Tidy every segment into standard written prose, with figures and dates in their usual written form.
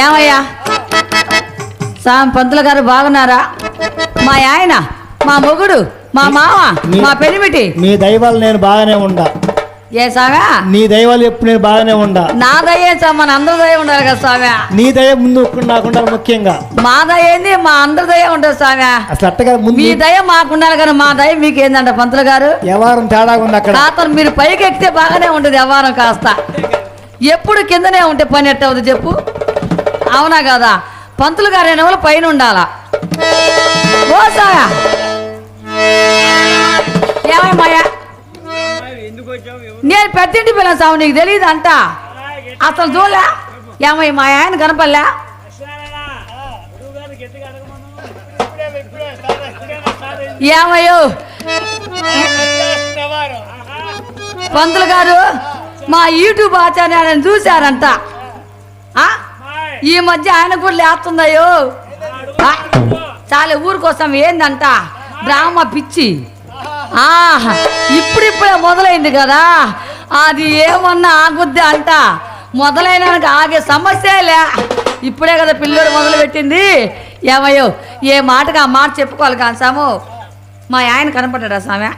ఏమయ్యా సాం పంతులు గారు బాగున్నారా? మా ఆయన, మా మొగుడు, మా మామ, మా పెనిమిటి నీ దైవాలు నేను బాగానే ఉండా. ఏ సాగా నీ దైవాలు ఎప్పుడు నేను బాగానే ఉండా. నా దయ మన అందరి దయ ఉండాలి కదా స్వామి. నీ దయ ముందు నాకుండాలి ముఖ్యంగా. మా దయ ఏంది, మా అందరి దయ ఉంటుంది స్వామి. అసలు అట్టగా ముందు మీ దయ మాకుండాలి కానీ మా దయ మీకు ఏందంట పంతులు గారు. వ్యవహారం తేడా ఉంది అక్కడ. కాస్త మీరు పైకి ఎక్కితే బాగానే ఉంటుంది వ్యవహారం, కాస్త ఎప్పుడు కిందనే ఉంటే పని ఎట్ట అవుతుంది చెప్పు. అవునా కదా? పంతులు గారు అనే వాళ్ళు పైన ఉండాలా. ఓ సాగా ఏమయ్యా నేను పెద్దింటి పిల్లలు సాగు, నీకు తెలియదు అంట అసలు చూడలే. ఏమయ్య మా ఆయన కనపల్లా? ఏమయ్యో పంతులు గారు మా యూట్యూబ్ ఆచార్యాన్ని చూశారంట. ఈ మధ్య ఆయన కూడా లేస్తుందయ్యో. చాలా ఊరికోసం ఏందంట డ్రామా పిచ్చి. ఇప్పుడిప్పుడే మొదలైంది కదా, అది ఏమన్నా ఆగుద్ది అంట. మొదలైన ఆగే సమస్యలే. ఇప్పుడే కదా పిల్లోడు మొదలు పెట్టింది. ఏమయ్యో ఏ మాటగా ఆ మాట చెప్పుకోవాలి కానీ సాము. మా ఆయన కనపడ్డా స్వామి?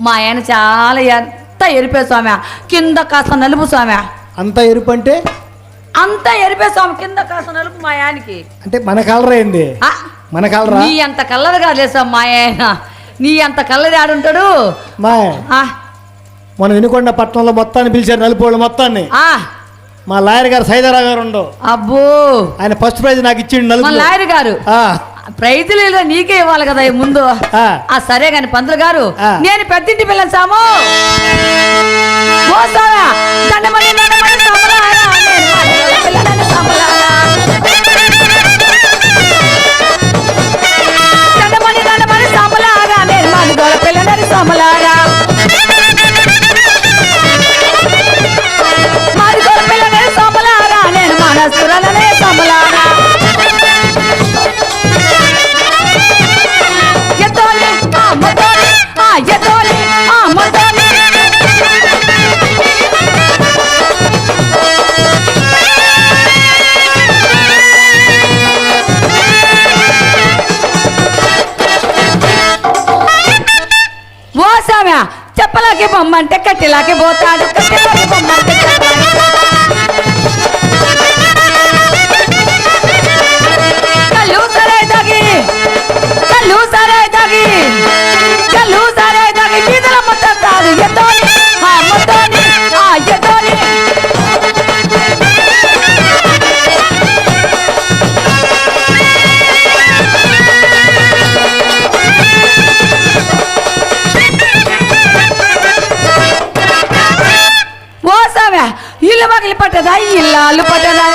మా ఆయన చాలా ఎంత ఎరిపే స్వామి, కింద కాస్త నలుపు స్వామి. అంత ఎరుపు అంటే అంతా ఎరిపే స్వామి, కింద కాస్త నలుపు మా ఆయనకి. అంటే మన కలర్ ఏంది? మన కలర్ నీ అంత కలర్ కాదులే స్వామి మా ఆయన. నీ అంత కలర్ ఆడుంటాడు. మన వినుకొండ పట్టణంలో మొత్తాన్ని పిలిచారు, నలుపోళ్ళు మొత్తాన్ని. మా లాయర్ గారు సైదారా గారు ఉండవు. అబ్బో ఆయన ఫస్ట్ ప్రైజ్ నాకు ఇచ్చిండు నలుపు. లాయర్ గారు ప్రైజులు నీకే ఇవ్వాలి కదా ముందు. సరే గాని పంతులు గారు నేను పెద్దింటి పిల్లలు సాము. చెప్పలాకి బొమ్మంటే కట్టెలాకి పోతాడు. కట్టెలాకి బొమ్మంటే కళ్ళు సరే తగి, కళ్ళు సరే తగి, కళ్ళు సరే తగి బీదల మొత్తాడు. ఎత్తోని మొత్తోని ఎత్తోని ఇల్లు పగిలి పట్టదా, ఇల్లాలు పట్టదా,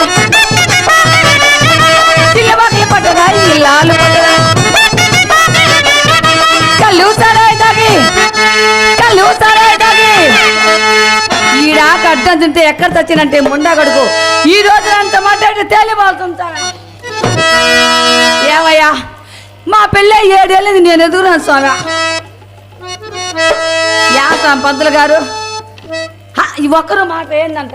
ఇల్లు పగిలి పట్టదా, ఇల్లాలు పట్టదా. కళ్ళు సరాయి తాగి, కళ్ళు సరాయి తాగి ఈడాక అడ్డం తింటే ఎక్కడ తెచ్చినంటే ముండా గడుకు. ఈ రోజు అంత మాట్లాడితే తేలిపోతుంటారా? ఏమయ్యా మా పెళ్ళి 7 ఏళ్ళది, నేను ఎదుగురాను స్వామి. యా స్వామి పంతులు గారు ఈ ఒక్కరు మాట ఏందంట.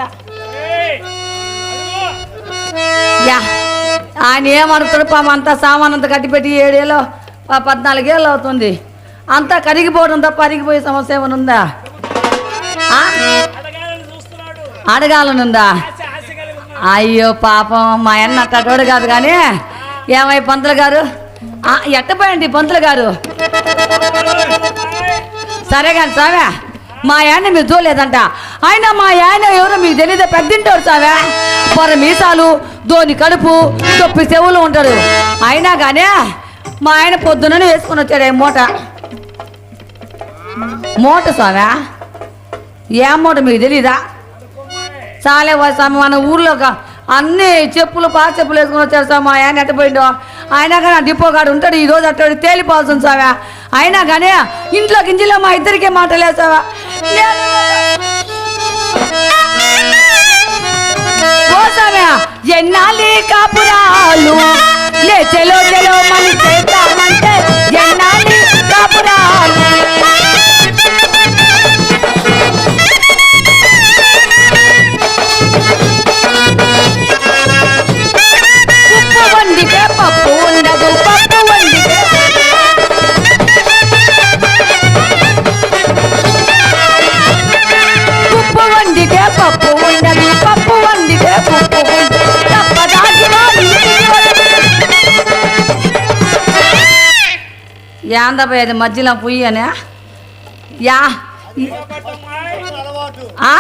ఆయన ఏమనుతాడు పాపం, అంతా సామాన్ అంతా కట్టిపెట్టి 7 ఏళ్ళు 14 ఏళ్ళు అవుతుంది. అంతా కరిగిపోవడం తప్ప అరిగిపోయే సమస్య ఏమైనా ఉందా? అడగాలనుందా? అయ్యో పాపం మా అన్న అట్టోడు కాదు కానీ. ఏమై పంతులు గారు ఎట్టపోయండి పంతులు గారు? సరే కానీ సావే మా ఆయన మీరు చూడలేదంట. ఆయన మా ఆయన ఎవరో మీకు తెలియదే, పెద్దింటాడు సావే. పొర మీసాలు, ధోని కడుపు, తొప్పి చెవులు ఉంటాడు. అయినా కానీ మా ఆయన పొద్దుననే వేసుకొని వచ్చాడు మూట. మూట స్వామి ఏ మూట మీకు తెలీదా? చాలే స్వామి మన ఊర్లో అన్ని చెప్పులు పాత చెప్పులు వేసుకొని వచ్చారు స్వామి. మా ఆయన ఎట్టపోయిండో. అయినా కానీ ఆ డిపో గాడు ఉంటాడు, ఈరోజు అట్టాడు తేలిపోవాల్సింది స్వామి. అయినా కానీ ఇంట్లో గింజలో మా ఇద్దరికే మాటలేసావా? ఎన్నాలి కాపురాలు చెలో చెలో మని చేద్దామంటే ఎన్నాలి కాపురాలు. యాందపోయేది మధ్యలో పుయ్యి అని యా ఆ?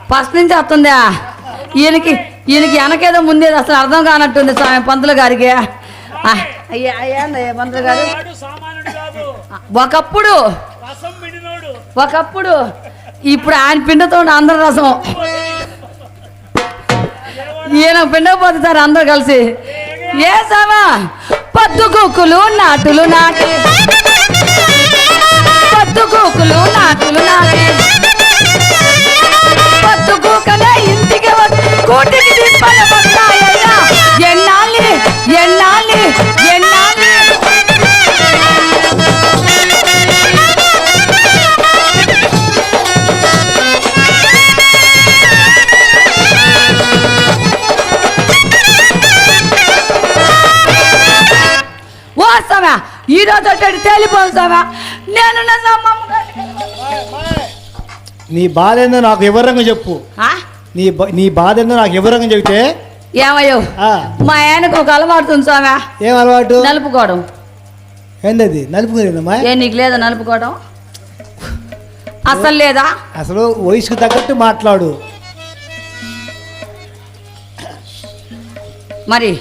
ఫస్ట్ నుంచి వస్తుందా ఈయనకి వెనకేదో ముందేది అసలు అర్థం కానట్టుంది స్వామి పంతులు గారికి పంతులు గారు ఒకప్పుడు ఇప్పుడు ఆయన పిండతో అందరు రసం ఈయన పిండకపోతే సార్ అందరు కలిసి ఏ సామా పద్దుకూకులు నాటులు నాటి పద్దుకూకులు నాటులు నాటి పద్దుకూకలే ఇంటికి కూటికి దింపల వస్తాయ్యా ఎన్నాళ్ళి ఎన్నాళ్ళి ఎన్నాళ్ళి వస్తావా ఈరోజు తేలిపోతావా నేను నీ బాధ ఏందో నాకు వివరంగా చెప్పు. నీ బాధ ఏందో నాకు వివరంగా చెబితే. ఏమయ్యో మా ఆయనకు ఒక అలవాటు ఉంది స్వామి. ఏం అలవాటు? నలుపుకోవడం. ఏందది నలుపుకోలేదమ్మా? ఏ నీకు లేదా నలుపుకోవడం? అసలు లేదా? అసలు వయసుకు తగ్గట్టు మాట్లాడు. మరి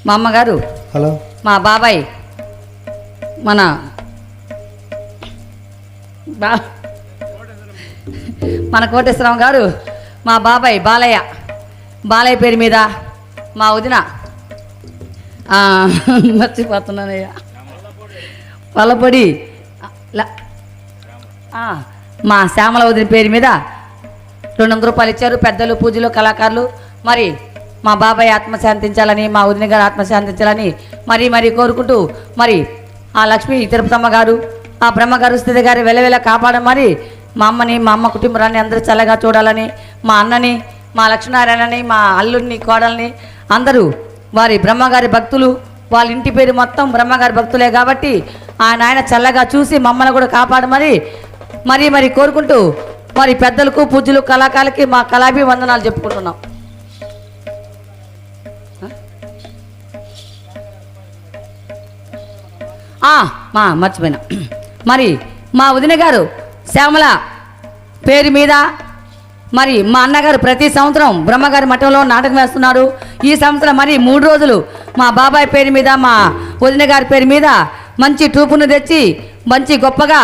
మా అమ్మగారు, హలో మా బాబాయ్, మన కోటేశ్వరరావు గారు, మా బాబాయ్ బాలయ్య పేరు మీద మా వదిన మర్చిపోతున్నానయ్యా పల్లపొడి మా శ్యామల వదిన పేరు మీద 200 రూపాయలు ఇచ్చారు. పెద్దలు, పూజలు, కళాకారులు. మరి మా బాబాయ్ ఆత్మశాంతించాలని, మా వదిన గారు ఆత్మశాంతించాలని మరీ కోరుకుంటూ, మరి ఆ లక్ష్మీ తిరుపతమ్మ గారు, ఆ బ్రహ్మగారు, స్థితి గారు వెలవెల కాపాడమని మా అమ్మని, మా అమ్మ కుటుంబాన్ని అందరూ చల్లగా చూడాలని, మా అన్నని, మా లక్ష్మీనారాయణని, మా అల్లుడిని, కోడల్ని అందరూ వారి బ్రహ్మగారి భక్తులు. వాళ్ళ ఇంటి పేరు మొత్తం బ్రహ్మగారి భక్తులే కాబట్టి ఆయన చల్లగా చూసి మమ్మల్ని కూడా కాపాడమని మరీ కోరుకుంటూ, మరి పెద్దలకు, పూజలు, కళాకారులకి మా కళాభివందనాలు చెప్పుకుంటున్నాం. మర్చిపోయినా. మరి మా వదిన గారు శ్యామల పేరు మీద మరి మా అన్నగారు ప్రతి సంవత్సరం బ్రహ్మగారి మఠంలో నాటకం వేస్తున్నారు. ఈ సంవత్సరం మరి 3 రోజులు మా బాబాయ్ పేరు మీద, మా వదిన గారి పేరు మీద మంచి ట్రూపును తెచ్చి మంచి గొప్పగా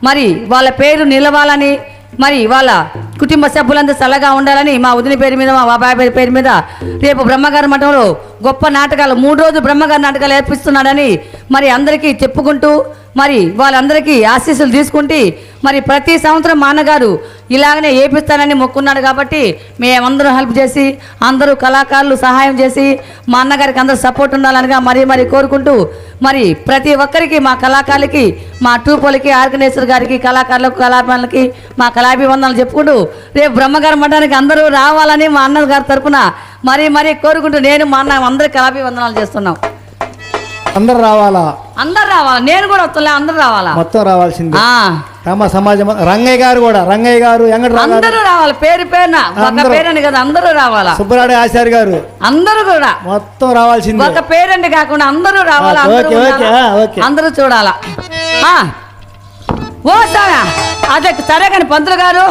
మరి వాళ్ళ పేరు నిలవాలని, మరి వాళ్ళ కుటుంబ సభ్యులందరూ చల్లగా ఉండాలని మా వదిన పేరు మీద, మా బాబాయ్ పేరు మీద రేపు బ్రహ్మగారి మఠంలో గొప్ప నాటకాలు 3 రోజులు బ్రహ్మగారి నాటకాలు ఏర్పిస్తున్నాడని మరి అందరికీ చెప్పుకుంటూ, మరి వాళ్ళందరికీ ఆశీస్సులు తీసుకుంటే, మరి ప్రతి సంవత్సరం మా అన్నగారు ఇలాగనే ఏపిస్తానని మొక్కున్నాడు కాబట్టి మేమందరూ హెల్ప్ చేసి, అందరూ కళాకారులు సహాయం చేసి మా అన్నగారికి అందరూ సపోర్ట్ ఉండాలనిగా మరీ కోరుకుంటూ, మరి ప్రతి ఒక్కరికి, మా కళాకారులకి, మా ట్రూపులకి, ఆర్గనైజర్ గారికి, కళాకారులకు, కళాభిమానులకి మా కళాభివందనాలు చెప్పుకుంటూ రేపు బ్రహ్మగారి మఠానికి అందరూ రావాలని మా అన్నగారి తరఫున మరీ కోరుకుంటూ నేను మా అన్న అందరికి కళాభివందనాలు చేస్తున్నాం. అందరు రావాలా? అందరు రావాలా. నేను కూడా వస్తున్నా, అందరు రావాలా, మొత్తం రావాల్సింది. రామ సమాజం. రంగయ్య గారు కూడా, రంగయ్య గారు, అందరూ రావాలి. పేరున ఒక పేరని కదా, అందరూ రావాలా. సుబ్బరాడు ఆచార్య గారు, అందరూ కూడా మొత్తం రావాల్సింది. ఒక పేరండి కాకుండా అందరూ రావాలా, అందరూ చూడాలా. ఓ సామె అదే సరే కానీ పంతులు గారు,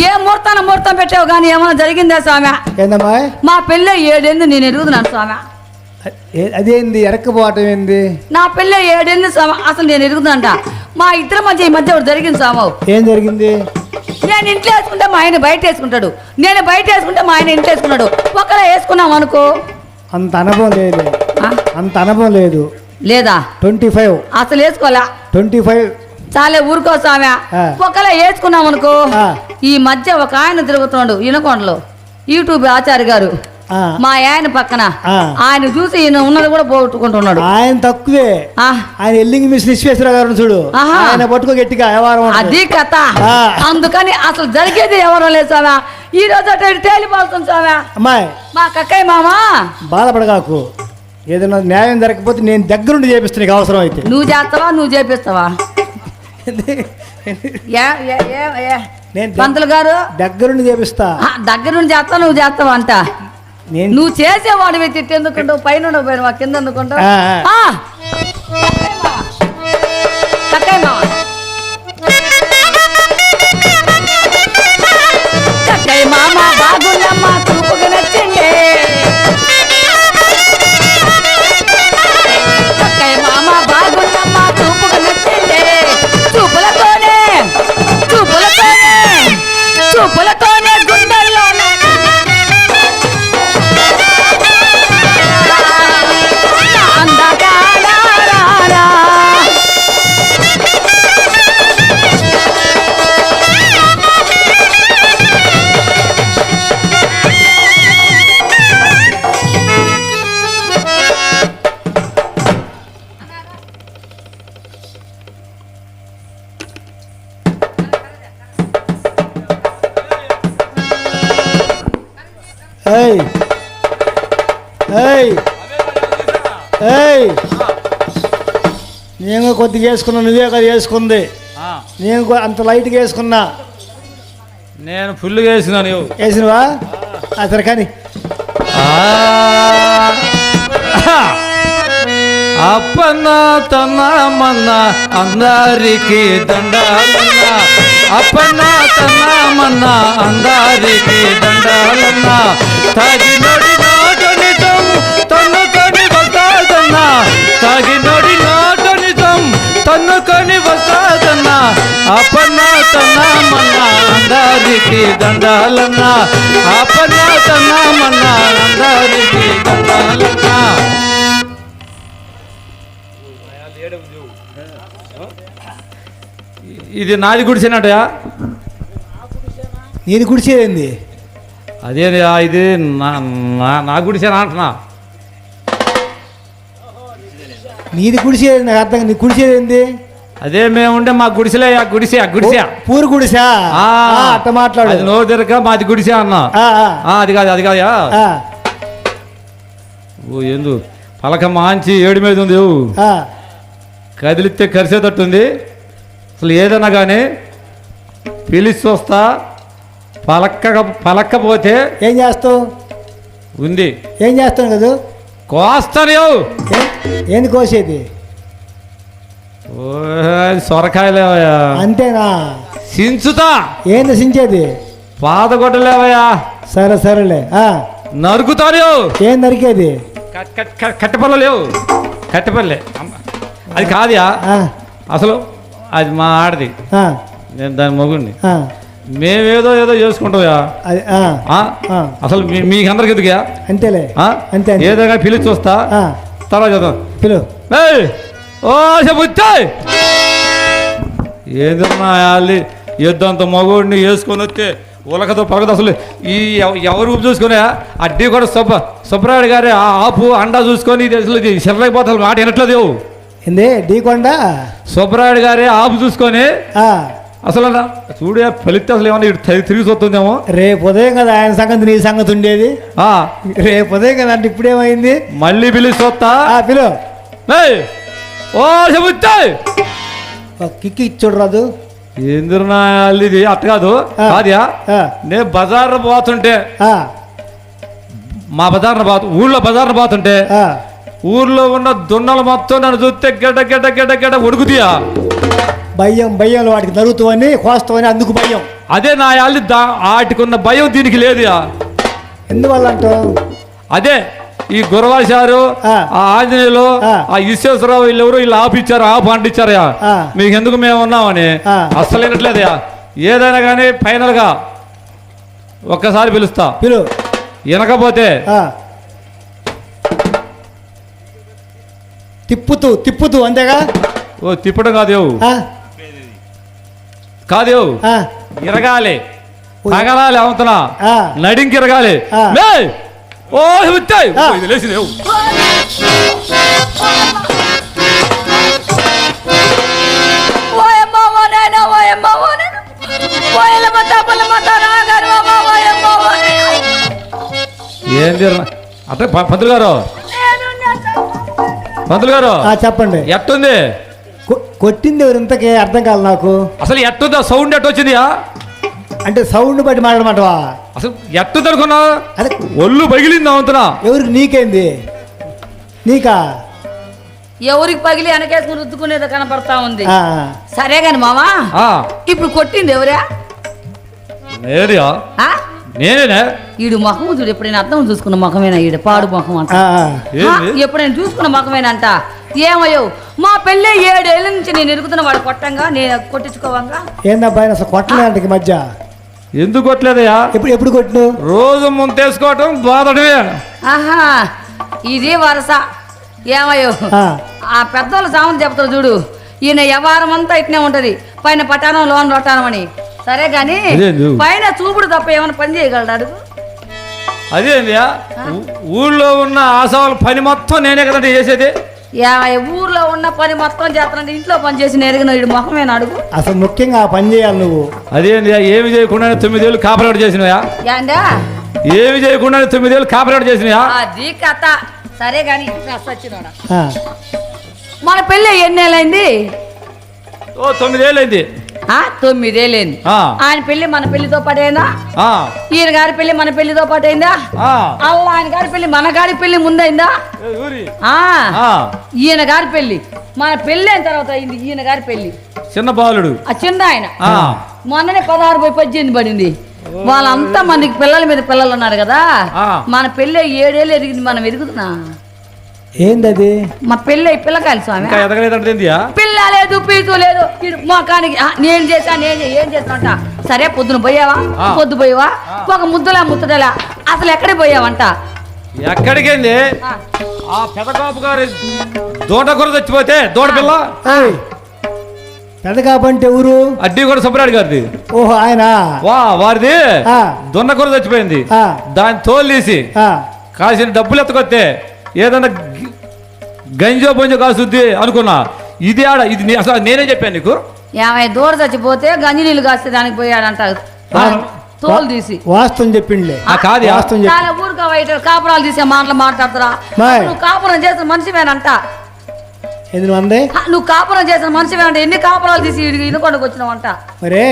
ఏ ముహూర్తం పెట్టావు కానీ ఏమైనా జరిగిందా స్వామి? ఏందమ్మా? మా పెళ్ళి 7 ఏళ్ళు నేను ఎరుగుతున్నాను స్వామి. అదేంది ఎరక్కపోవటం ఏంది? నా పెళ్ళి 7 ఏళ్ళు స్వామి, అసలు నేను ఎరుగుతుందంట. మా ఇద్దరి మధ్య ఈ మధ్య ఒకటి జరిగింది స్వామి. ఏం జరిగింది? నేను ఇంట్లో వేసుకుంటే మా ఆయన బయట వేసుకుంటాడు, నేను బయట వేసుకుంటే మా ఆయన ఇంట్లో వేసుకున్నాడు. ఒకలా వేసుకున్నాం అనుకో. అంత అనుభవం లేదు. లేదా? 25 అసలు వేసుకోవాలా? 25 చాలే ఊరుకో స్వామి. ఒకలా వేసుకున్నాం అనుకో. ఈ మధ్య ఒక ఆయన తిరుగుతున్నాడు ఇనకొండలో, యూట్యూబ్ ఆచార్య గారు. మా ఆయన పక్కన ఆయన చూసి ఈయన ఉన్నది కూడా పోగొట్టుకుంటున్నాడు. ఆయన తక్కువే, ఆయన ఎల్లింగ్ మిస్ విశ్వేశ్వర గారు చూడు, ఆయన పట్టుకో గట్టిగా వ్యవహారం. అది కథ. అందుకని అసలు జరిగేది ఎవరో లేదు స్వామి. ఈ రోజు అటు తేలిపోతుంది స్వామి. అమ్మాయి, మా కక్కయ్య మామ బాధపడగాకు. ఏదైనా న్యాయం జరగకపోతే నేను దగ్గరుండి చేపిస్తాను, నీకు అవసరం అయితే. నువ్వు చేస్తావా? నువ్వు చేపిస్తావా? పంతులు గారు దగ్గరుండి చేపిస్తా. దగ్గరుండి చేస్తా, నువ్వు చేస్తావా అంట. నేను నువ్వు చేసేవాడివి తిట్టి ఎందుకుంటావు? పైన ఉండకపోయినా కింద ఎందుకుంటావు? చక్కయ్య మామ చక్కయ్య మామ బాగుందమ్మా చూపుగా నచ్చిండే. చక్కయ్య మామ బాగుందమ్మా చూపుగా నచ్చిండే. చూపులతోనే గుండెల్లోనే అందగాడారా. ఏయ్ ఏయ్ ఏయ్ నేను కొద్దిగా వేసుకున్నా, నువ్వే కదా వేసుకుంది. నేను అంత లైట్గా వేసుకున్నా. నేను ఫుల్గా వేసినాను. వేసినవా? సరే కానీ అప్పన్న తన్నమన్న అందరికి దండాలన్న. అప్పన్న తన్నమన్న అందరికి దండాలన్న. తగినొడి నాటు నిజం తన్నుకొని వస్తాదన్న. తగినొడి నాటు నిజం తన్నుకొని వస్తాదన్న. అప్పన్న తన్నమన్న అందరికి దండాలన్న. అప్పన్న తన్నమన్న అందరికి దండాలన్న. ఇది నాది గుడిసేనటయా? నీది గుడిసేదేంది? అదే ఇది నా గుడిసేనా అంటున్నా. నీది గుడిసేది నాకు అర్థం. నీ గుడిసేదేంది? అదే మేము ఉండే మా గుడిసెలే. గుడిసే పూరు గుడిసా? అట్ట మాట్లాడు. అది నోరు తిరగ మాది గుడిసే అన్నా. అది కాదు కాదా? ఓ ఎందు పలక మాంచి ఏడు మీద ఉంది. కదిలిస్తే కరిసేటట్టుంది. అసలు ఏదన్నా కానీ పిలిచి చూస్తా. పలక్కపోతే ఏం చేస్తావు? ఉంది. ఏం చేస్తాను కదా? కోస్తాను. ఏంది కోసేది? సొరకాయలేవయ్యా. అంతేనా? సించుతా. ఏంది సించేది? పాతగొట్టలేవయ్యా. సరే సరేలే. నరుకుతారు. ఏం నరికేది? కట్టెపల్ల లేవు. కట్టెపల్లె అది కాదుయా. అసలు అది మా ఆడది, నేను దాని మగుడిని. మేమేదో ఏదో చేసుకుంటాయా. అసలు మీకు అందరికి ఎదుగా అంతేలే. అంతే. ఏదైనా పిలిచి చూస్తా. తర్వాత చదువు పిలు. ఓ చెబుతాయి ఏదన్నా యుద్ధంతో మగోడిని వేసుకొని వస్తే ఉలకతో పలకదు. అసలు ఈ ఎవరు చూసుకునే అడ్డీ కూడా సుబ్బరాయుడు గారి ఆపు అండా చూసుకొని అసలు శరలేకపోతే మాట వినట్లేదు. ఏంది ఢీకొండ? సుబ్బరాయుడు గారి ఆపు చూసుకొని అసలు చూడే ఫలితం అసలు ఏమన్నా తిరిగి చూస్తుందేమో. రేపు ఉదయం కదా ఆయన సంగతి నీ సంగతి ఉండేది. రేపు ఉదయం కదా అంటే ఇప్పుడేమైంది? మళ్ళీ పిలిచి చూస్తా. పిలు. ఓ చెబుతాయి కిక్కి చూడరాదు. ఎందుకున్నా ఇది అట్ట కాదు కాదా. నేను బజార్ను పోతుంటే మా ఊళ్ళో బజార్ను పోతుంటే ఊర్లో ఉన్న దున్నలు మొత్తం నన్ను చూస్తే గడ్డ గడ్డ గడ్డ గడ్డ ఉడుకుతీయా. భయంలో వాటికి నరుగుతావని కోస్తావని అందుకు భయం. అదే నా యాళ్ళి వాటికి ఉన్న భయం దీనికి లేదు. ఎందువల్ల అంటావు? అదే ఈ గురవాసారు, ఆ ఆంజనేయులు, ఆ ఈశ్వరరావు వీళ్ళెవరు వీళ్ళు ఆపిచ్చారు, ఆపు అంటిచ్చారయా. మీకు ఎందుకు మేము ఉన్నామని అస్సలు వినట్లేదయా. ఏదైనా కానీ ఫైనల్ గా ఒక్కసారి పిలుస్తా. పిలు. వినకపోతే తిప్పుతూ అంతేగా. ఓ తిప్పడం కాదేవు ఇరగాలి, తగలాలి, అవుతున్నా నడింకి ఇరగాలి. ఓ వచ్చాయి లేచి లేవు. ఏంది అంటే పంతులు గారు చెప్పండి. ఎట్టుంది? కొట్టింది ఎవరు ఇంతకే అర్థం కాదు నాకు. అసలు ఎట్టుందా? సౌండ్ ఎట్టొచ్చింది? అంటే సౌండ్ బట్టి మాట్లాడమంటవా? అసలు ఎట్టు తడుకున్నావు అదే ఒళ్ళు పగిలింది అవుతున్నా. ఎవరికి నీకేంది? నీకా? ఎవరికి పగిలి వెనకేసుకుని రుద్దుకునేది కనపడతా ఉంది. ఆ, సరే గాని మామా, ఆ, ఇప్పుడు కొట్టింది ఎవరా? నేరియా ఆ? నేనేనే. ఈడు ముఖం చూడు, ఎప్పుడైనా అర్థం చూసుకున్న ముఖమేనా? ఈడు పాడు ముఖం అంట. ఆ, ఆ. ఏంది? ఎప్పుడైనా చూసుకున్న ముఖమేనంట. ఏమయ్యో, మా పెళ్ళి 7 ఏళ్ళ నుంచి నేను ఎరుగుతున్న వాడు కొట్టంగా, నేను కొట్టించుకోవంగా. ఏందబ్బా అసలు కొట్టలేంటకి మధ్య ఎందుకు కొట్టలేదయ్యా? ఎప్పుడు కొట్టు? రోజు ముంతేసుకోవటం బాధడమే. ఆహా, ఇది వరస. ఏమయ్యో, ఆ, ఆ పెద్దోళ్ళు సామెత చెప్తారు చూడు, ఈయన వ్యవహారం అంతా ఇట్నే ఉంటది, పైన పటానం లోన్ రొట్టానం అని. సరే గాని అదేంది? పైన చూపుడు తప్ప ఏమైనా పని చేయగలడు అడుగు? అదేందియా? ఊళ్ళో ఉన్న ఆశవాళ్ళ పని మొత్తం నేనే కదంటే చేసేది. ఊర్లో ఉన్న పని మొత్తం చేస్తానంటే ఇంట్లో పని చేసి నెరిగిన వీడు మొహమేనా అడుగు? అసలు ముఖ్యంగా ఆ పని చేయాలి నువ్వు. అదేందియా? ఏమి చేయకుండా 9 ఏళ్ళు కాపరేట్ చేసినయా? ఏందా? ఏమి చేయకుండా 9 ఏళ్ళు కాపరేట్ చేసినయా? అది కథ. సరే గాని వచ్చినోడా, ఆ, మన పెళ్ళి ఎన్నేళ్ళైంది? ఓ 9 ఏళ్ళు అయింది. 9 ఏళ్ళైంది. ఆ. ఆయన పెళ్లి మన పెళ్లితో పాటు అయిందా? ఆ, ఈయన గారి పెళ్లి మన పెళ్లితో పాటు అయిందా? ఆ. అలా ఆయన గారి పెళ్లి మన గారి పెళ్లి ముందైందా? ఏ ఊరి? ఆ. ఆ, ఈయన గారి పెళ్లి మన పెళ్లి అయిన తర్వాత అయింది ఈయన గారి పెళ్లి. చిన్న బాలుడు. ఆ చిన్న ఆయన ఆ, మొన్ననే 16 పోయి 18 పడింది. వాళ్ళంతా మనకి పిల్లల మీద పిల్లలు ఉన్నారు కదా. ఆ. మన పెళ్ళి 7 ఏళ్ళు ఎరిగింది, మనం ఎరుగుతున్నా. ఏందది? మా పెళ్ళి పిల్లకాయలు స్వామి. ఇంకా ఎదగలేదంటే ఏందియా? పిల్ల లేదు, పీచు లేదు. ఈడు మొఖానికి నేను ఏం చేస్తానంట. సరే పొద్దున పోయావా? ఆ. పొద్దు పోయావా? ఒక ముద్దలా ముద్దడలా అసలు ఎక్కడికి పోయావంట? ఎక్కడికేంది? ఆ. ఆ పెదకాపు గారి దూడ కూర చచ్చిపోతే దూడ పిల్ల ఏయ్, పెద్ద కాపంటే ఊరు? అడ్డీ కూడా సుబ్బరాడు గారిది. ఓహో ఆయన. వారిది ఆ. దొన్న కూర చచ్చిపోయింది. ఆ. దాన్ని తోలు తీసి ఆ, కాసిన డబ్బులు ఎత్తుకొస్తే ఏదన్నా గంజో బొంజో కాసుద్ది అనుకున్నా. ఇది ఆడ ఇది అసలు నేనే చెప్పాను నీకు. ఏమై దూర చచ్చిపోతే గంజి నీళ్ళు కాస్తే దానికి పోయాడంట. తోలు తీసి వాస్తవం చెప్పిండులే. కాదు వాస్తవం చెప్పి చాలా ఊరుగా బయట కాపురాలు తీసే మాటలు మాట్లాడుతురా? మాయ్. నువ్వు కాపురం చేసిన మనిషివేనంట. ఎందుకు అందే? నువ్వు కాపురం చేసిన మనిషివేనంట. ఎన్ని కాపురాలు తీసి ఇనుకొండకు వచ్చినావంట? మరే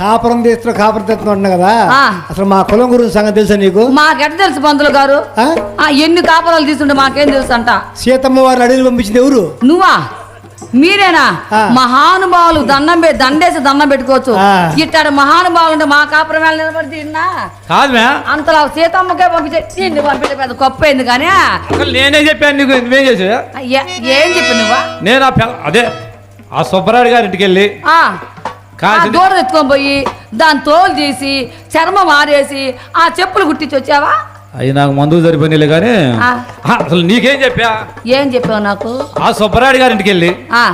కాపురం తీస్తున్నా అంటున్నా కదా. ఆ. అసలు మా కులం గురించి సంగతి తెలుసా నీకు? మాకెట్ తెలుసు పంతులు గారు. ఆ? ఎన్ని కాపురాలు తీసుంటే మాకేం తెలుసు అంట. సీతమ్మ వారిని అడవికి పంపించింది ఎవరు? నువ్వా? మీరేనా? ఆ. మహానుభావులు దండేసి దండం పెట్టుకోవచ్చు. ఆ. ఇట్టాడు మహానుభావులు ఉంటే మా కాపురం వేళ నిలబడి తిన్నా కాదు మ్యా, అంతలా సీతమ్మకే పంపించే పంపించే పెద్ద గొప్ప కానీ. అసలు నేనే చెప్పాను నీకు. నువ్వేం చేసావా? ఏం చెప్పి నువ్వా? నేను అదే ఆ సుబ్బరాడు గారి ఇంటికి వెళ్ళి దూడ ఎత్తుకొని పోయి దాని తోలు తీసి చర్మం ఆరేసి ఆ చెప్పులు కుట్టించి వచ్చావా? అవి నాకు మందులు సరిపోయినాయిలే కానీ ఆ. అసలు నీకేం చెప్పా? ఏం చెప్పావు నాకు? ఆ సుబ్బరాడు గారి ఇంటికి వెళ్ళి ఆ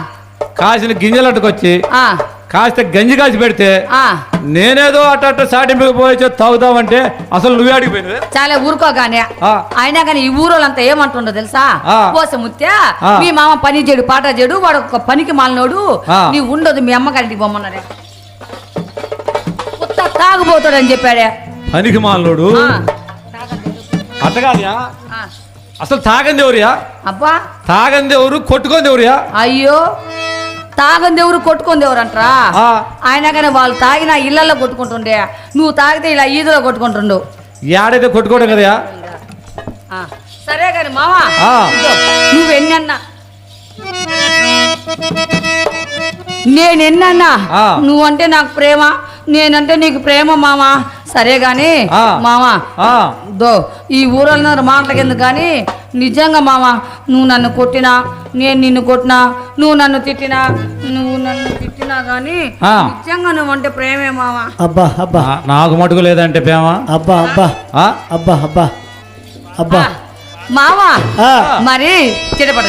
కాసిన గింజలు అట్టుకొచ్చి ఆ కాస్త గంజి కాసి పెడితే ఆ నేనేదో అట్ట సాటింపుకి పోయి తాగుతావంటే అసలు నువ్వే అడిగిపోయినవే. చాలా ఊరుకోగానే. ఆ. అయినా కానీ ఈ ఊరోళ్ళంతా ఏమంటుండో తెలుసా? ఆ. పోసముత్తే ఆ. మీ మామ పని చెడు పాట చెడు, వాడు ఒక పనికి మాలినోడు, ఆ. నీ ఉండదు మీ అమ్మగారింటికి బొమ్మన్నారే. ఉత్త తాగుబోతాడు అని చెప్పాడే. పనికి మాలోడు ఆ. అట్టగాదియా? ఆ. అసలు తాగంది ఎవరియా? అబ్బా తాగంది ఎవరు, కొట్టుకుంది ఎవరియా? అయ్యో, తాగంది ఎవరు కొట్టుకుంది ఎవరు అంటారా? ఆ. అయినా కానీ వాళ్ళు తాగిన ఇళ్లలో కొట్టుకుంటుండే, నువ్వు తాగితే ఇలా ఈదులో కొట్టుకుంటుండు. ఏడైతే కొట్టుకోవడం కదయా? ఆ, సరే కానీ మావా, ఆ. నువ్వెన్నన్నా నేనెన్నన్నా ఆ. నువ్వంటే నాకు ప్రేమ, నేనంటే నీకు ప్రేమ మామా. సరే గాని ఆ. మామా, ఆ. దో ఈ ఊరల్లో మాటలకి ఎందుకు కానీ నిజంగా మామా, నువ్వు నన్ను కొట్టినా, నేను నిన్ను కొట్టినా, నువ్వు నన్ను తిట్టినా కానీ ఆ. నిజంగా నువ్వంటే ప్రేమే మామా. అబ్బా అబ్బా నాకు మటుకు లేదంటే ప్రేమ. అబ్బా అబ్బా ఆ? అబ్బా అబ్బా అబ్బా మావా, ఆ. మరి చిటపడ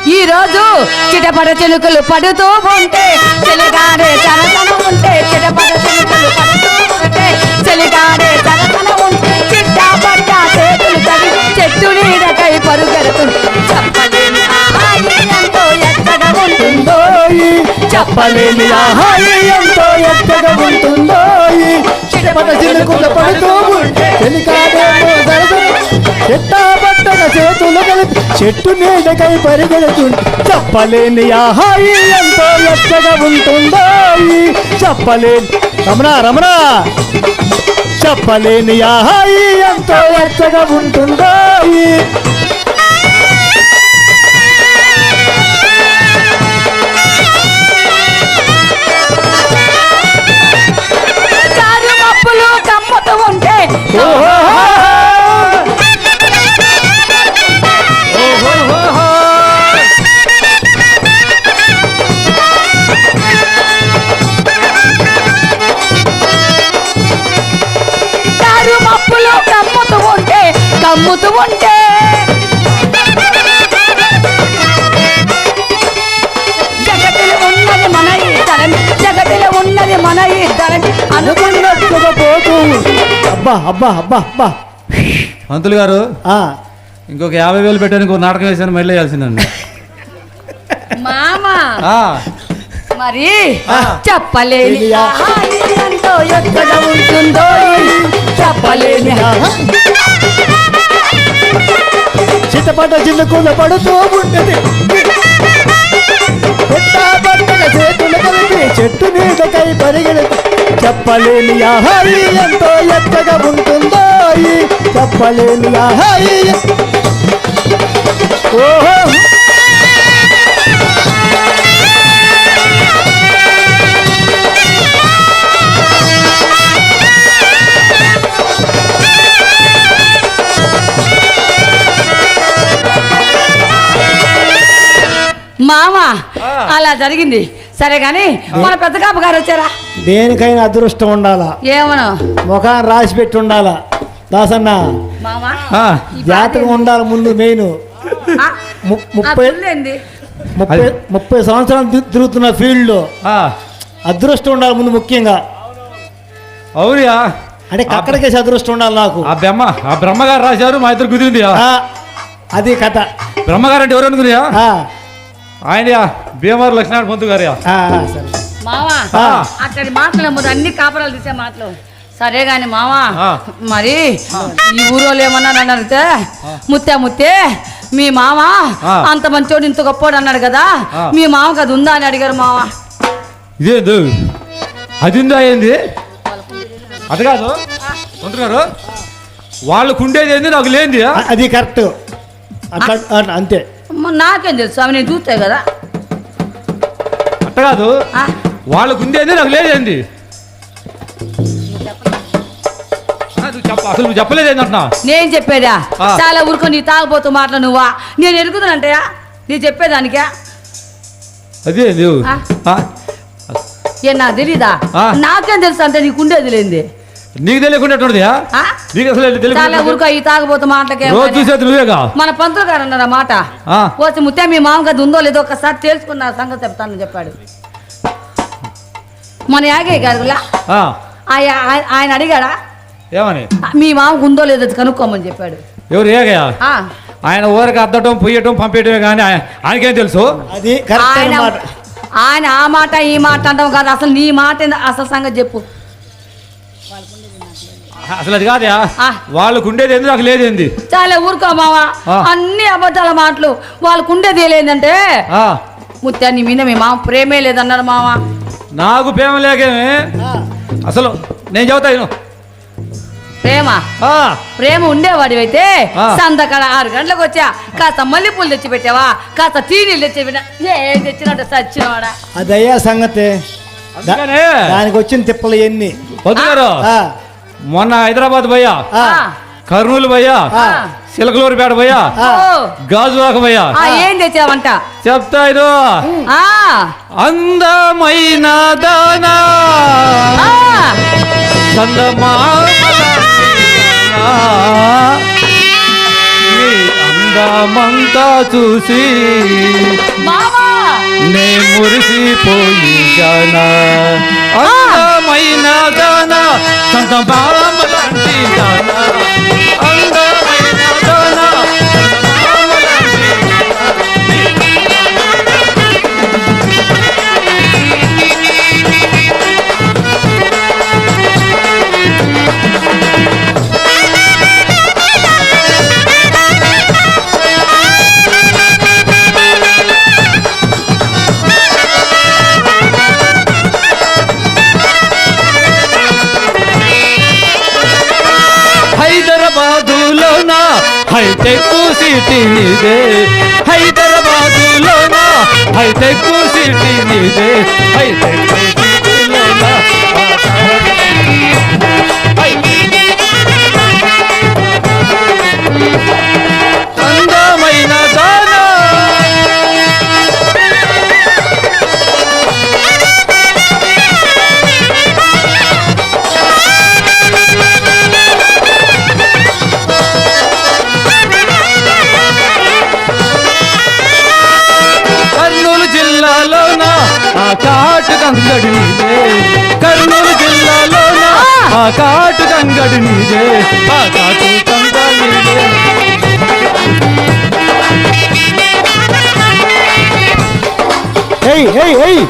ఈ రోజు చిటపడ చిలుకలు పడుతూ ఉంటే చెలిగాడే చరసన ఉంటే, చిటపడ చిలుకలు పడుతూ ఉంటే చెలిగాడే చరసన ఉంటే, చిట్టా పట్ట చేతులు తగిలి చెట్టు నీడకై పరుగెడుతుంది. చెప్పలేని ఆహాయి ఎంతో ఎత్తగా ఉంటుందో, చెప్పలేని ఆహాయి ఎంతో ఎత్తగా ఉంటుందో. చిటపట చిలుకలు పడుతూ ఉంటే చెలికాడేమో సరసన, చెట్టా పట్టగా చేతులు కలిపి చెట్టు నీడకై పరిగెడుతుంది. చెప్పలేని ఆహాయి ఎంతో ఎత్తగా ఉంటుందో. చెప్పలేని రమణ రమణ చెప్పలేని హాయి ఎంతో ఎత్తగా ఉంటుందో చారు మప్పులు కమ్ముతూ ఉంటే చారు మప్పులు కమ్ముతూ ఉంటే జగతిలో ఉన్నది మన ఇద్దరని జగతిలో ఉన్నది మన ఇద్దరని అనుకున్నట్టుగా పోతూ అబ్బా అబ్బా అబ్బా అబ్బా పంతులు గారు ఆ, ఇంకొక 50,000 పెట్టాను ఇంకో నాటకం వేసాను మళ్ళీ వేయాల్సిందండి మామ ఆ, మరి చెప్పలేని హాయి ఎంతో ఎక్కడ ఉంటుందో చెప్పలేని చిట్టపట చిన్న పడుతూ ఉంటది చేతులు కలిపి చెట్టు నీడకై పరిగెడు చెప్పలేని హాయి ఎంతో ఎత్తగా ఉంటుందో చెప్పలేని హాయి ఓహో మామ అలా జరిగింది సరే గాని మన పెద్ద కాపు గారు వచ్చారా దేనికైనా అదృష్టం ఉండాలా ఏమను ముఖాన్ని రాసి పెట్టి ఉండాలా దాసన్న మామ ఆ, జాతకం ఉండాలి ముందు మెయిన్ ఆ, ఆ 30 పిల్లేంది? 30 సంవత్సరాలు తిరుగుతున్న ఫీల్డ్లో ఆ, అదృష్టం ఉండాలి ముందు ముఖ్యంగా అవునయా అంటే కక్కడికేసి అదృష్టం ఉండాలి నాకు ఆ బ్రహ్మగారు రాశారు మా ఇద్దరు కుదిరింది అది కథ బ్రహ్మగారు అంటే ఎవరు అనుకున్నాయా ఆ, ఆయన భీమవరం లక్ష్మణ పంతు గారు సరే మావా ఆ. అక్కడి మాటలు ముందు అన్ని కాపరాలు తీసే మాటలు సరే గాని మావా ఆ. మరి ఈ ఊరోళ్ళు ఏమన్నా నన్ను అడిగితే ముత్తే మీ మామ ఆ. అంత మంచోడు ఇంత గొప్పోడు అన్నాడు కదా ఆ. మీ మామకు అది ఉందా అని అడిగారు మావా ఇదేందు అది ఉందా ఏంది అది కాదు ఉంటున్నారు వాళ్ళకు ఉండేది ఏంది నాకు లేనిది అది కరెక్ట్ అట్లా అంతే నాకేం తెలుసు స్వామి నేను చూస్తే కదా అట్ట కాదు ఆ? వాళ్ళకు ఉండేది నాకు లేదేంది అసలు నువ్వు చెప్పలేదేంది అంటున్నా నేను చెప్పేదా ఆ. చాలా ఊరుకో నీ తాగబోతూ మాటలు నువ్వా నేను ఎరుగుతానంటయా నీ చెప్పేదానికా అదే నువ్వు ఆ? ఏ నాకు తెలీదా ఆ. నాకేం తెలుసు అంటే నీకు ఉండేది లేనిది నీకు తెలియకుండా ఆ? నీకు అసలు చాలా తెలియకుండా ఊరుకో ఈ తాగబోతూ మాటలకే రోజు చూసేది నువ్వేగా మన పంతులు గారు అన్నారు ఆ మాట ఆ. వచ్చి ముత్తే మీ మామకి అది ఉందో లేదో ఒకసారి తెలుసుకున్న సంగతి చెప్తానని చెప్పాడు మన యాగయ్య గారు ఆ, ఆయన అడిగాడా ఏమని మీ మామకు ఉందో లేదో అది కనుక్కోమని చెప్పాడు ఎవరు ఏగయా ఆ. ఆయన ఊరికి అద్దటం పొయ్యటం పంపేయటమే కానీ ఆయనకేం తెలుసు అది కరెక్ట్ ఆయన అన్నమాట ఆయన ఆ మాట ఈ మాట అంటాం కాదు అసలు నీ మాట ఏందో అసలు సంగతి చెప్పు అసలు అది కాదా ఆ. వాళ్ళకు ఉండేది ఏంది నాకు లేదేంది చాలా ఊరుకో మావా ఆ. అన్ని అబద్ధాల మాటలు వాళ్ళకు ఉండేది లేదంటే ఆ, ముత్య నీ మీద మీ మామ ప్రేమే లేదన్నారు మామ నాకు ప్రేమ లేకేమే అసలు నేను చెబుతా విను. ప్రేమ ఆ, ప్రేమ ఉండేవాడివైతే ఆ. సందకాడ 6 గంటలకు వచ్చా కాస్త మల్లెపూలు తెచ్చి పెట్టావా కాస్త తీనీళ్ళు తెచ్చి పెట్టా ఏం తెచ్చినట్టు సచ్చినవాడా అదయ్యా సంగతి అందుకనే దానికి వచ్చిన తిప్పలు ఎన్ని వద్దుగారు మొన్న హైదరాబాద్ పోయా ఆ. కర్నూలు పోయా ఆ. చిలకలూరుపేట పోయా గాజువాక పోయా ఏం తెచ్చావంట చెప్తా ఇది ఆ, అందమైన దానా ఆ, నీ అందమంతా చూసి మామా నే మురిసిపోయి జానా అందమైన దానా సంత బామలాంటి దానా అందమైన దానా హైటెక్ సిటీ నీదే హైదరాబాదులోన హైటెక్ సిటీ నీదే హైటెక్ సిటీలోన అందమైన దానా కర్నూలు జిల్లాలోన ఆ కాటు కంగడి నీదే కర్నూలు జిల్లాలోన ఆ కాటు కంగడి నీదే ఆ కాటు కంగడి నీదే ఏయ్ ఏయ్ ఏయ్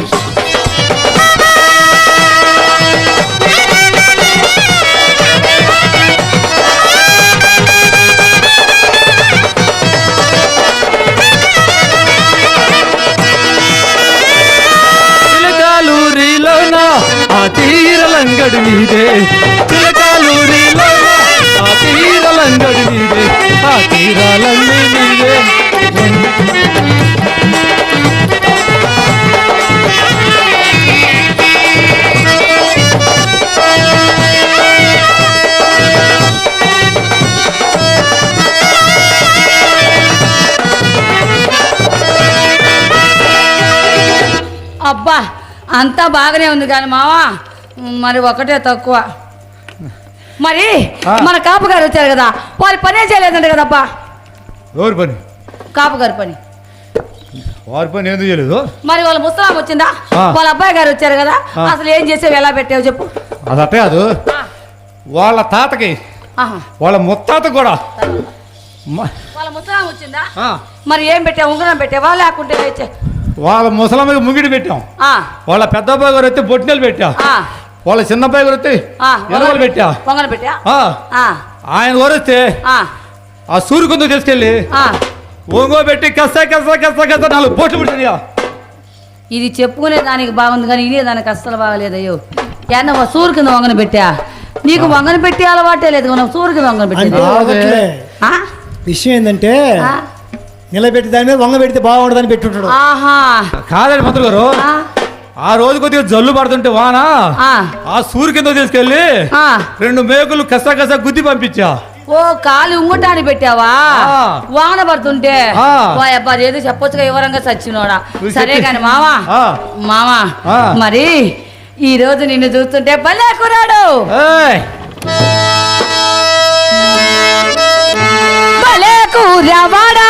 చిలకాలూరిలోన ఆ తీరలంగడి నీదే చిలకాలూరిలోన ఆ తీరలంగడి నీదే ఆ తీరాలన్నీ నీదే అబ్బా అంతా బాగానే ఉంది కానీ మావా మరి ఒకటే తక్కువ. మరి మన కాపు గారు వచ్చారు కదా, వారి పనే చేయలేదంట కదబ్బా. ఎవరి పని? కాపు గారి పని. వారి పని ఎందుకు చేయలేదు? మరి వాళ్ళ ముసలాం వచ్చిందా, వాళ్ళ అబ్బాయి గారు వచ్చారు కదా, అసలు ఏం చేసావు, ఎలా పెట్టావు చెప్పు. అది అట్టే కాదు, వాళ్ళ తాతకి వాళ్ళ ముత్తాత కూడా వాళ్ళ ముసలాం వచ్చిందా, మరి ఏం పెట్టావు, ఉంగరం పెట్టావా లేకుంటే వాళ్ళ ముసలమ్మకి ముంగిడి పెట్టాం, వాళ్ళ పెద్ద అబ్బాయి గారు అయితే బొట్టినలు పెట్టా, వాళ్ళ చిన్న అబ్బాయి గారు అయితే ఎనగలు పెట్టా, పొంగలు పెట్టా. ఆయన వరిస్తే ఆ సూర్యకుందు తీసుకెళ్ళి ఒంగో పెట్టి కస్సా కస్సా కస్సా కస్సా 4 పోట్లు పుట్టినాయా. ఇది చెప్పుకునే దానికి బాగుంది కానీ ఇదే దానికి అస్సలు బాగలేదయ్యో. ఏమన్నా సూర్యు కింద వంగన పెట్టా, నీకు వంగన పెట్టి అలవాటే లేదు, మనం సూర్యు కింద వంగన పెట్టే. విషయం ఏంటంటే నిలబెట్టి దాని మీద వంగ పెడితే బాగుండదని పెట్టుంటాడు. కాదండి మంత్రులు గారు, ఆ రోజు కొద్దిగా జల్లు పడుతుంటే వాన ఆ సూర్యు కింద తీసుకెళ్ళి 2 మేకులు కసా కసా గుద్ది పంపించా. ఓ కాలు ఉంగటాన్ని పెట్టావా, వాన పడుతుంటే. అబ్బా ఏదో చెప్పొచ్చుగా వివరంగా చచ్చినోడా. సరే కాని మామా మామా, మరి ఈ రోజు నిన్ను చూస్తుంటే భలే కురాడు, భలే కూరవాడా,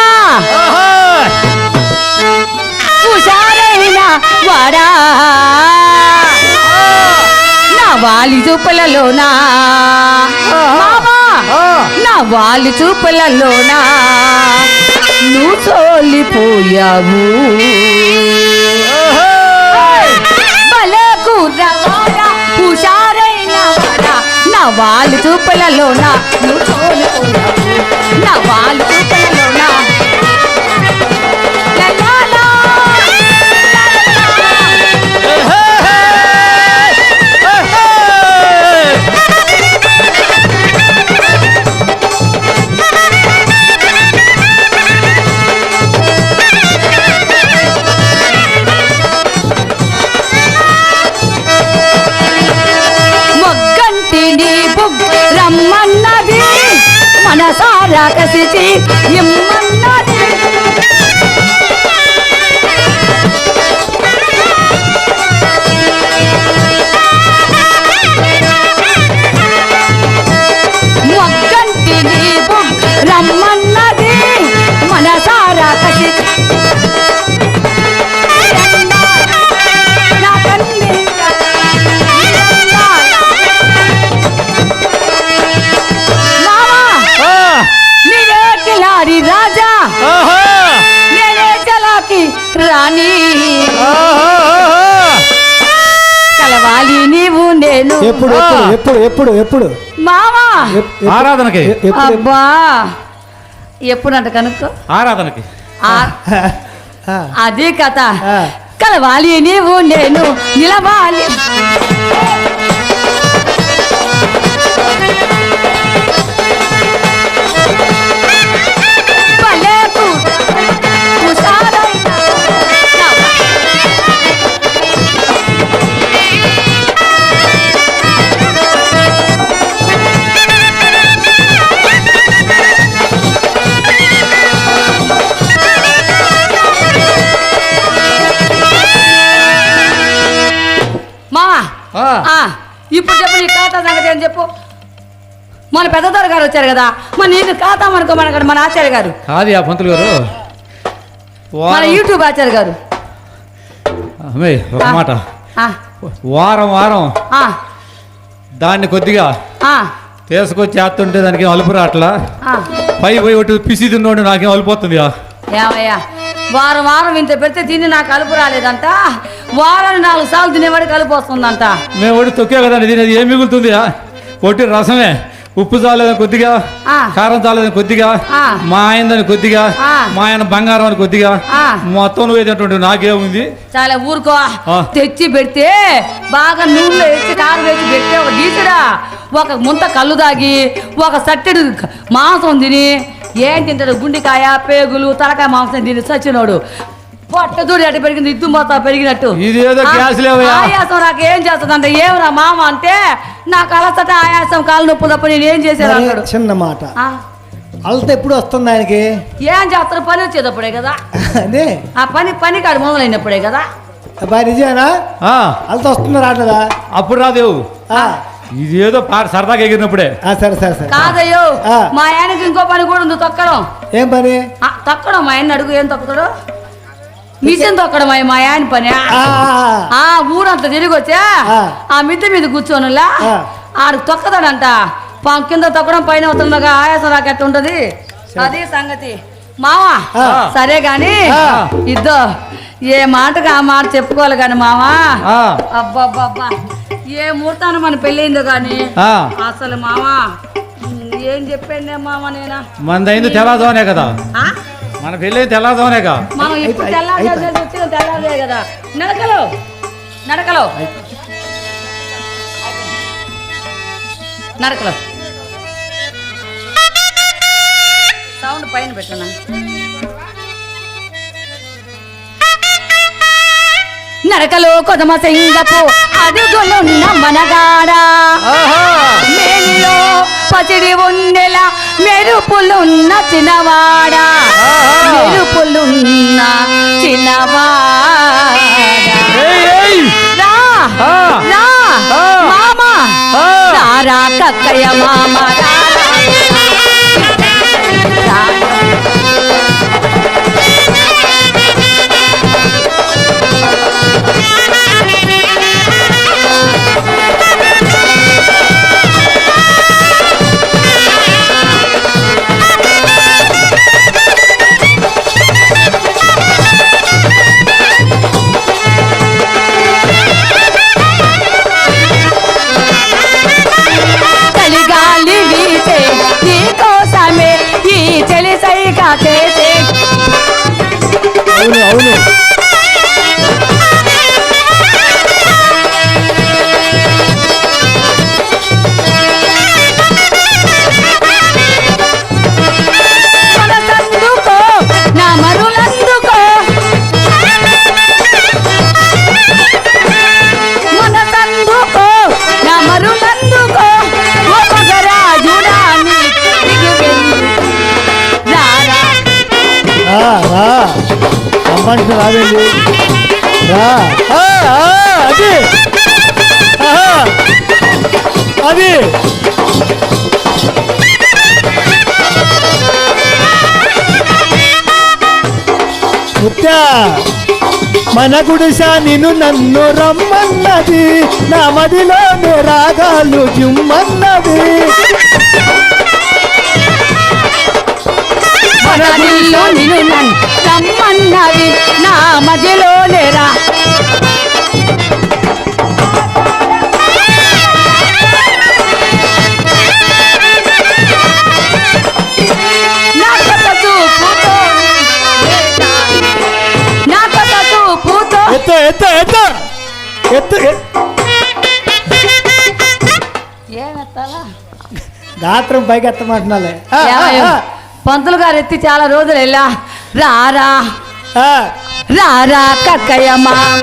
హుషారైన వాడా, నా వాలి చూపులలోనా మామా, నా వాలి చూపులలోనా నువ్వు సోలిపోయావు, భలే కూరవాడా, హుషారైన వాడా, నా వాలి చూపులలోనా నువ్వు సోలిపోయావు, నా వాలి చూపులలోనా. రమ్మన్నది మనసారా కసిచి ఇమ్మన్నది, మొగ్గంటి నీపు రమ్మన్నది మనసారా కసిచి రాజా, నేనే చలాకి రాణి, కలవాలి నీవు నేను. ఎప్పుడు ఎప్పుడు ఎప్పుడు ఎప్పుడు మామా ఆరాధనకి? అబ్బా ఎప్పుడంట కనుక్కో, ఆరాధనకి. అదే కథ, కలవాలి నీవు నేను నిలవాలి. చెప్పు నీ ఖాతా సంగతి అని చెప్పు. మన పెద్దదొర గారు వచ్చారు కదా, మరి నీకు ఖాతా మన ఆచార్య గారు కాదు ఆ పంతులు గారు, మన యూట్యూబ్ ఆచార్య గారు. ఒక మాట, వారం వారం దాన్ని కొద్దిగా తీసుకొచ్చి చేస్తుంటే దానికి అలుపు రాట్లా, పై పోయి ఒకటి పిసి తిన్నోడు నాకేం అలిపోతుంది. ఏమయ్యా వారం వారం ఇంత పెడితే తిని నాకు కలుపు రాలేదంట, వారాన్ని 4 సార్లు తినేవాడి కలుపు వస్తుందంట. మేము ఒకటి తొక్కే కదండి, తినేది ఏం మిగులుతుంది? ఒకటి రసమే, ఉప్పు చాలేదని కొద్దిగా, కారం చాలేదని కొద్దిగా, మా ఆయనదని కొద్దిగా, మా ఆయన బంగారం అని కొద్దిగా, మొత్తం నువ్వు ఏదంటే నాకేముంది? చాలా ఊరుకో, తెచ్చి పెడితే బాగా నూనెలో వేసి కారం వేసి పెడితే ఒక డీసుడా ఒక ముంత కళ్ళు తాగి ఒక సట్టెడు మాంసం తిని ఏం తింటాడు? గుండెకాయ, పేగులు, తలకాయ మాంసం తిని సచ్చినోడు పొట్టదూడి అటు పెరిగింది, ఇద్దు మొత్తం పెరిగినట్టు. ఆయాసం నాకు ఏం చేస్తుందంట. ఏమరా మామ అంటే నాకు అలసట ఆయాసం కాలు నొప్పు తప్ప నేను ఏం చేసేది అన్నాడు. చిన్న మాట, అలసట ఎప్పుడు వస్తుంది ఆయనకి? ఏం చేస్తారు? పని వచ్చేటప్పుడే కదా, అదే ఆ పని కాడు మొదలైనప్పుడే కదా. అబ్బాయి నిజమేనా? అలసట వస్తుందా రావట్లేదా? అప్పుడు రాదేవు, ఇది ఏదో సరదాగా ఎగిరినప్పుడే. సరే సరే సరే. కాదయ్యో, మా ఆయనకి ఇంకో పని కూడా ఉంది, తొక్కడం. ఏం పని? తొక్కడం. మా ఆయన అడుగు, ఏం తొక్కుతాడు? మిషన్ తొక్కడం మా ఆయన పని. ఊరంతా తిరిగి వచ్చా ఆ మిద్దె మీద కూర్చోనులా ఆడికి తొక్కదాడంట. కింద తొక్కడం, పైన అవుతుండగా ఆయాసం రాకెట్టు ఉంటది. అది సంగతి మావా. సరే గాని ఇద్దో ఏ మాటగా ఆ మాట చెప్పుకోవాలి గాని మావా. అబ్బాబ్బా ఏ ముహూర్తాన మన పెళ్ళయిందో గాని అసలు మావా ఏం చెప్పండి మామ. నేనా మనదైంది తెల్లదోనే కదా, మన పెళ్ళి తెల్లదోనేగా. మనం ఇప్పుడు తెల్లారే కదా. నడకలో సౌండ్ పైన పెట్టాను. నడకలో కొదమ సింగపు అడుగులున్న మనగాడా, మేనిలో పసిడి ఉండెల మెరుపులున్న చిన్నవాడా, మెరుపులున్న చిన్నవాడా. మామా రారా కక్కయ్య మామ అవును అవును. రావేండి రా. అది అది ముత్యా మన గుడిసా నిన్ను నన్ను రమ్మన్నది, నా మదిలోనే రాగాలు జిమ్మన్నది. రమ్మన్నది నా మధ్యలోనే రా. గాత్రం పైకి ఎత్తమంటున్నాలే. పంతులు గారు ఎత్తి చాలా రోజులు వెళ్ళా. రారా రారా కక్కయ్య మామ